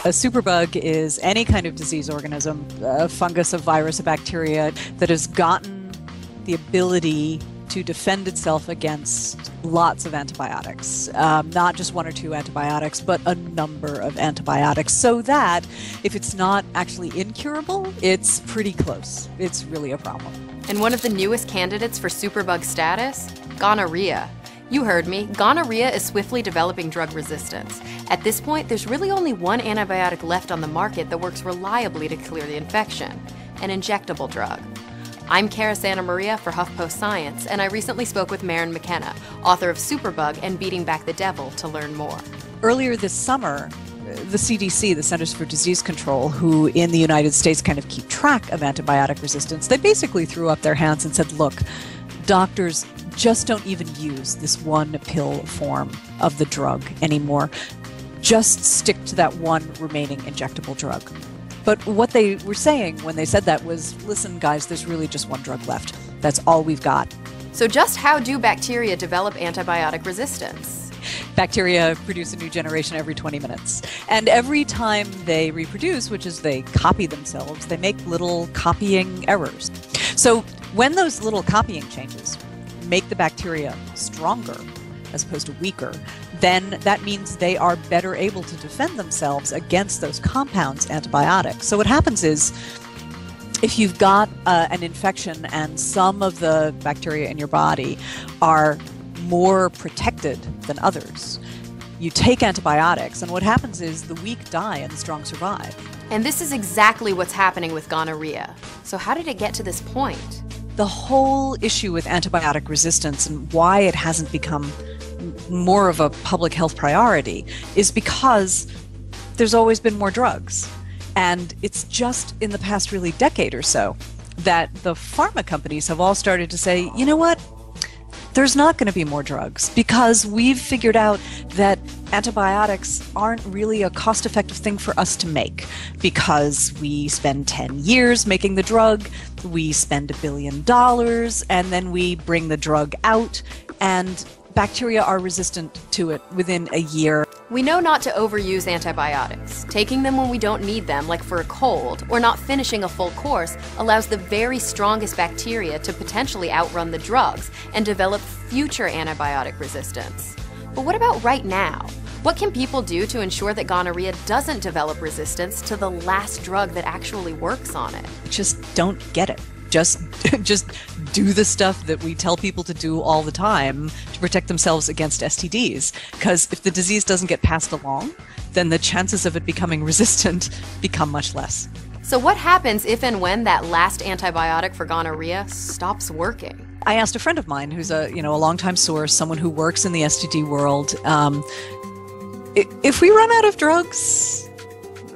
A superbug is any kind of disease organism, a fungus, a virus, a bacteria that has gotten the ability to defend itself against lots of antibiotics, not just one or two antibiotics, but a number of antibiotics, so that if it's not actually incurable, it's pretty close. It's really a problem. And one of the newest candidates for superbug status? Gonorrhea. You heard me. Gonorrhea is swiftly developing drug resistance. At this point, there's really only one antibiotic left on the market that works reliably to clear the infection, an injectable drug. I'm Cara Santa Maria for HuffPost Science, and I recently spoke with Maren McKenna, author of Superbug and Beating Back the Devil, to learn more. Earlier this summer, the CDC, the Centers for Disease Control, who in the United States kind of keep track of antibiotic resistance, they basically threw up their hands and said, look, doctors, just don't even use this one pill form of the drug anymore. Just stick to that one remaining injectable drug. But what they were saying when they said that was, listen, guys, there's really just one drug left. That's all we've got. So just how do bacteria develop antibiotic resistance? Bacteria produce a new generation every 20 minutes. And every time they reproduce, which is they copy themselves, they make little copying errors. So when those little copying changes make the bacteria stronger as opposed to weaker, then that means they are better able to defend themselves against those compounds, antibiotics. So what happens is, if you've got an infection and some of the bacteria in your body are more protected than others, you take antibiotics, and what happens is the weak die and the strong survive. And this is exactly what's happening with gonorrhea. So how did it get to this point? The whole issue with antibiotic resistance and why it hasn't become more of a public health priority is because there's always been more drugs. And it's just in the past really decade or so that the pharma companies have all started to say, you know what? There's not going to be more drugs because we've figured out that antibiotics aren't really a cost-effective thing for us to make because we spend 10 years making the drug, we spend $1 billion, and then we bring the drug out, and bacteria are resistant to it within a year. We know not to overuse antibiotics. Taking them when we don't need them, like for a cold, or not finishing a full course, allows the very strongest bacteria to potentially outrun the drugs and develop future antibiotic resistance. But what about right now? What can people do to ensure that gonorrhea doesn't develop resistance to the last drug that actually works on it? Just don't get it. Just do the stuff that we tell people to do all the time to protect themselves against STDs. Because if the disease doesn't get passed along, then the chances of it becoming resistant become much less. So what happens if and when that last antibiotic for gonorrhea stops working? I asked a friend of mine who's a longtime source, someone who works in the STD world, if we run out of drugs,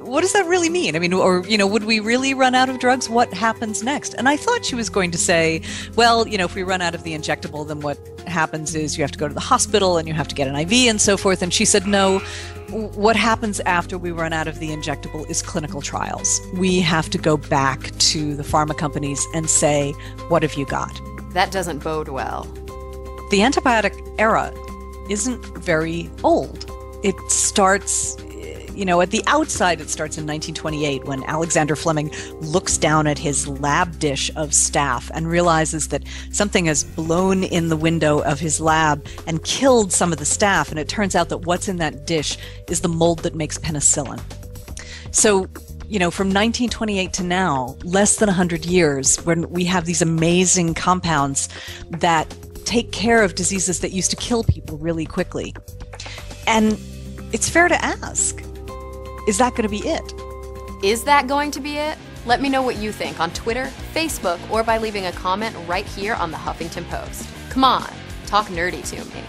what does that really mean? I mean, or, would we really run out of drugs? What happens next? And I thought she was going to say, well, if we run out of the injectable, then what happens is you have to go to the hospital and you have to get an IV and so forth. And she said, no, what happens after we run out of the injectable is clinical trials. We have to go back to the pharma companies and say, what have you got? That doesn't bode well. The antibiotic era isn't very old. It starts, at the outside, it starts in 1928 when Alexander Fleming looks down at his lab dish of staph and realizes that something has blown in the window of his lab and killed some of the staph. And it turns out that what's in that dish is the mold that makes penicillin. So, from 1928 to now, less than 100 years, when we have these amazing compounds that take care of diseases that used to kill people really quickly. And it's fair to ask, is that going to be it? Is that going to be it? Let me know what you think on Twitter, Facebook, or by leaving a comment right here on the Huffington Post. Come on, talk nerdy to me.